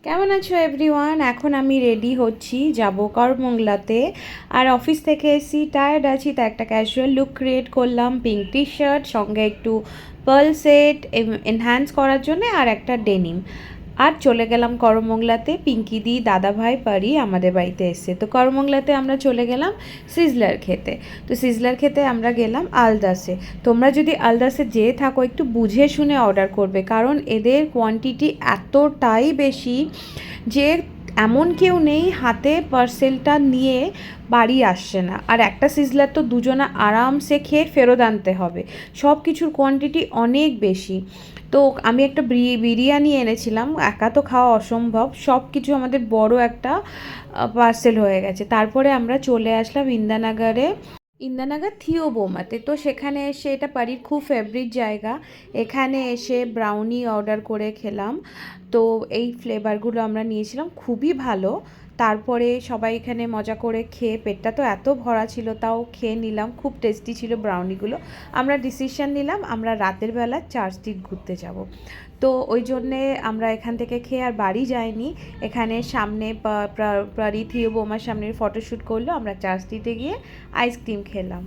কেমন আছো এভরিওয়ান? এখন আমি রেডি হচ্ছি, যাব করমংলাতে। আর অফিস থেকে এসি, টায়ার্ড আছি, তা একটা ক্যাজুয়াল লুক ক্রিয়েট করলাম। পিঙ্ক টি শার্ট, সঙ্গে একটু পার্ল সেট এনহ্যান্স করার জন্য, আর একটা ডেনিম। আর চলে গেলাম করমংলাতে। পিঙ্কি দি, দাদা ভাই, পারি আমাদের বাড়িতে এসছে। তো করমংলাতে আমরা চলে গেলাম সিজলার খেতে। তো সিজলার খেতে আমরা গেলাম আলদাসে। তোমরা যদি আলদাসে যেয়ে থাকো, একটু বুঝে শুনে অর্ডার করবে, কারণ এদের কোয়ান্টিটি এতটাই বেশি যে এমন কেউ নেই হাতে পার্সেলটা নিয়ে বাড়ি আসছে না। আর একটা সিজলার তো দুজনা আরামসে খেয়ে ফেরত আনতে হবে, সব কিছুর কোয়ান্টিটি অনেক বেশি। তো আমি একটা বিরিয়ানি এনেছিলাম, একা তো খাওয়া অসম্ভব, সব কিছু আমাদের বড় একটা পার্সেল হয়ে গেছে। তারপরে আমরা চলে আসলাম ইন্দানাগারে, ইন্দানাগর থিও বোমাতে। তো সেখানে এসে, এটা বাড়ির খুব ফেভারিট জায়গা, এখানে এসে ব্রাউনি অর্ডার করে খেলাম। তো এই ফ্লেভারগুলো আমরা নিয়েছিলাম, খুবই ভালো। তারপরে সবাই এখানে মজা করে খেয়ে, পেটটা তো এত ভরা ছিল, তাও খেয়ে নিলাম, খুব টেস্টি ছিল ব্রাউনিগুলো। আমরা ডিসিশন নিলাম আমরা রাতের বেলা চার্চ স্ট্রিট ঘুরতে যাব। তো ওই জন্যে আমরা এখান থেকে খেয়ে আর বাড়ি যাইনি। এখানে সামনে থিও বোমার সামনে ফটোশ্যুট করলো, আমরা চার্চ স্ট্রিটে গিয়ে আইসক্রিম খেলাম।